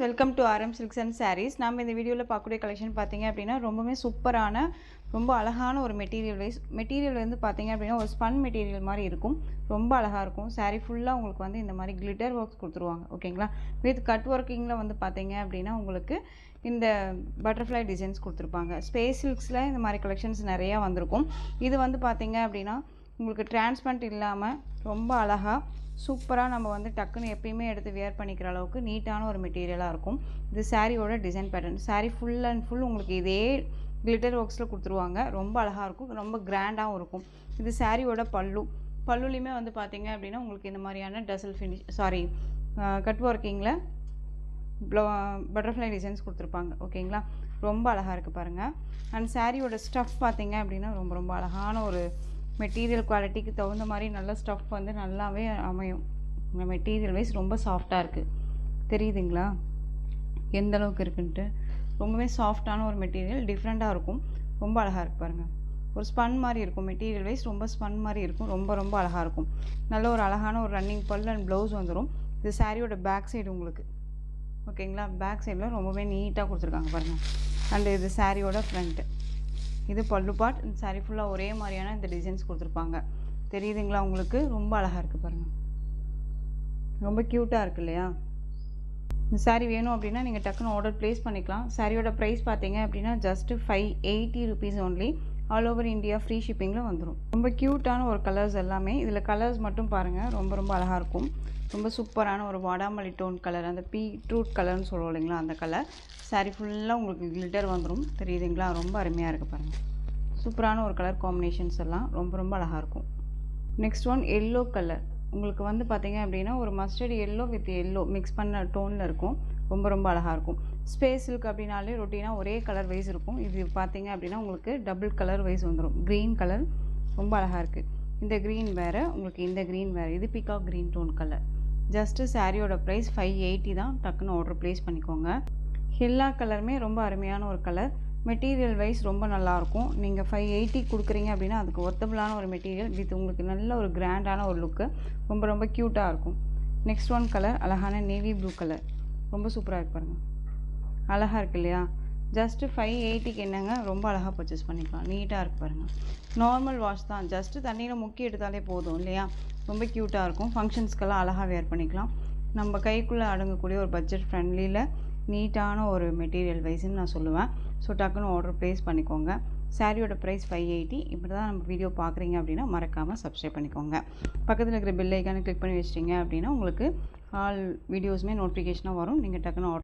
Welcome to RM Silks and Sarees. நாம் இந்த வீடியோவில் பார்க்கக்கூடிய கலெக்ஷன் பார்த்தீங்க அப்படின்னா ரொம்பவே சூப்பரான ரொம்ப அழகான ஒரு மெட்டீரியல் வந்து பார்த்தீங்க அப்படின்னா ஒரு ஸ்பன் மெட்டீரியல் மாதிரி இருக்கும். ரொம்ப அழகாக இருக்கும். சாரீ ஃபுல்லாக உங்களுக்கு வந்து இந்த மாதிரி கிளிட்டர் ஒர்க்ஸ் கொடுத்துருவாங்க. ஓகேங்களா, வித் கட் ஒர்க்கிங்கில் வந்து பார்த்தீங்க அப்படின்னா உங்களுக்கு இந்த பட்டர்ஃப்ளை டிசைன்ஸ் கொடுத்துருப்பாங்க. ஸ்பேஸ் சில்க்ஸில் இந்த மாதிரி கலெக்ஷன்ஸ் நிறையா வந்திருக்கும். இது வந்து பார்த்தீங்க அப்படின்னா உங்களுக்கு டிரான்ஸ்பரண்ட் இல்லாமல் ரொம்ப அழகாக சூப்பராக நம்ம வந்து டக்குன்னு எப்பயுமே எடுத்து வியர் பண்ணிக்கிற அளவுக்கு நீட்டான ஒரு மெட்டீரியலாக இருக்கும். இது சாரியோட design pattern. Sari full and full உங்களுக்கு இதே கிளிட்டர் ஒர்க்ஸில் கொடுத்துருவாங்க. ரொம்ப அழகாக இருக்கும், ரொம்ப கிராண்டாகவும் இருக்கும். இது சாரியோட பல்லுலையுமே வந்து பார்த்தீங்க அப்படின்னா உங்களுக்கு இந்த மாதிரியான டசல் கட் ஒர்க்கிங்கில் பட்டர்ஃப்ளை டிசைன்ஸ் கொடுத்துருப்பாங்க. ஓகேங்களா, ரொம்ப அழகாக இருக்குது பாருங்கள். அண்ட் சாரியோட ஸ்டஃப் பார்த்தீங்க அப்படின்னா ரொம்ப ரொம்ப அழகான ஒரு மெட்டீரியல் குவாலிட்டிக்கு தகுந்த மாதிரி நல்ல ஸ்டஃப் வந்து நல்லாவே அமையும். இந்த மெட்டீரியல் வைஸ் ரொம்ப சாஃப்டாக இருக்குது. தெரியுதுங்களா எந்த அளவுக்கு இருக்குன்ட்டு? ரொம்பவே சாஃப்டான ஒரு மெட்டீரியல், டிஃப்ரெண்ட்டாக இருக்கும். ரொம்ப அழகாக இருக்குது பாருங்கள். ஒரு ஸ்பன் மாதிரி இருக்கும். மெட்டீரியல் வைஸ் ரொம்ப ஸ்பன் மாதிரி இருக்கும். ரொம்ப ரொம்ப அழகாக இருக்கும். நல்ல ஒரு அழகான ஒரு ரன்னிங் பல் அண்ட் ப்ளவுஸ் வந்துடும். இது சாரியோட பேக் சைடு உங்களுக்கு. ஓகேங்களா, பேக் சைடில் ரொம்பவே நீட்டாக கொடுத்துருக்காங்க பாருங்கள். அண்டு இது சாரியோட ஃப்ரண்ட்டு. இது பல்லு பார்ட். இந்த சாரீ ஃபுல்லாக ஒரே மாதிரியான இந்த டிசைன்ஸ் கொடுத்துருப்பாங்க. தெரியுதுங்களா உங்களுக்கு? ரொம்ப அழகாக இருக்குது பாருங்கள். ரொம்ப க்யூட்டாக இருக்குது இல்லையா? இந்த சாரீ வேணும் அப்படின்னா நீங்கள் டக்குன்னு ஆர்டர் ப்ளேஸ் பண்ணிக்கலாம். சாரியோட ப்ரைஸ் பார்த்தீங்க அப்படின்னா just 580 rupees only. All over India free ஷிப்பிங்கில் வந்துடும். ரொம்ப க்யூட்டான ஒரு கலர்ஸ் எல்லாமே. இதில் கலர்ஸ் மட்டும் பாருங்கள், ரொம்ப ரொம்ப அழகாக இருக்கும். ரொம்ப சூப்பரான ஒரு வாடாமல்லி டோன் கலர், அந்த பீட்ரூட் கலர்னு சொல்லுவோம் இல்லைங்களா, அந்த கலர். சாரீ ஃபுல்லாக உங்களுக்கு கிளிட்டர் வந்துடும். தெரியுதுங்களா? ரொம்ப அருமையாக இருக்குது பாருங்கள். சூப்பரான ஒரு கலர் காம்பினேஷன்ஸ் எல்லாம் ரொம்ப ரொம்ப அழகாக இருக்கும். Next one yellow colour. உங்களுக்கு வந்து பார்த்தீங்க அப்படின்னா ஒரு mustard yellow with yellow mix பண்ண டோனில் இருக்கும். ரொம்ப ரொம்ப அழகாக இருக்கும். ஸ்பேஸ் சில்க் அப்படின்னாலே ரொட்டீனாக ஒரே கலர் வைஸ் இருக்கும். இது பார்த்தீங்க அப்படின்னா உங்களுக்கு டபுள் கலர் வைஸ் வந்துடும். க்ரீன் கலர் ரொம்ப அழகாக இருக்குது. இந்த க்ரீன் வேறு, உங்களுக்கு இந்த க்ரீன் வேறு. இது peacock green tone colour. Just சாரியோட ப்ரைஸ் 580 தான். டக்குன்னு ஆர்டர் ப்ளேஸ் பண்ணிக்கோங்க. எல்லா கலருமே ரொம்ப அருமையான ஒரு கலர். மெட்டீரியல் வைஸ் ரொம்ப நல்லாயிருக்கும். நீங்கள் 580 கொடுக்குறீங்க அப்படின்னா அதுக்கு ஒர்த்தபுளான ஒரு மெட்டீரியல் வித் உங்களுக்கு நல்ல ஒரு கிராண்டான ஒரு லுக்கு. ரொம்ப ரொம்ப க்யூட்டாக இருக்கும். நெக்ஸ்ட் ஒன் கலர் அழகான நேவி ப்ளூ கலர். ரொம்ப சூப்பராக இருக்கு பாருங்கள். அழகாக இருக்குது இல்லையா? ஜஸ்ட்டு 580க்கு என்னங்க, ரொம்ப அழகாக பர்ச்சேஸ் பண்ணிக்கலாம். நீட்டாக இருக்குது பாருங்கள். நார்மல் வாஷ் தான். ஜஸ்ட்டு தண்ணியில் முக்கி எடுத்தாலே போதும் இல்லையா? ரொம்ப க்யூட்டாக இருக்கும். ஃபங்க்ஷன்ஸ்க்கெல்லாம் அழகாக வேர் பண்ணிக்கலாம். நம்ம கைக்குள்ளே அடங்கக்கூடிய ஒரு பட்ஜெட் ஃப்ரெண்ட்லியில் நீட்டான ஒரு மெட்டீரியல் வைஸ்ன்னு நான் சொல்லுவேன். ஸோ டக்குன்னு ஆர்டர் ப்ளேஸ் பண்ணிக்கோங்க. சாரியோட ப்ரைஸ் 580. இப்படி தான் நம்ம வீடியோ பார்க்குறீங்க அப்படின்னா மறக்காமல் சப்ஸ்கிரைப் பண்ணிக்கோங்க. பக்கத்தில் இருக்கிற பெல் ஐக்கானை கிளிக் பண்ணி வச்சிட்டிங்க அப்படின்னா உங்களுக்கு ஆல் வீடியோஸுமே நோட்டிஃபிகேஷனாக வரும். நீங்கள் டக்குன்னு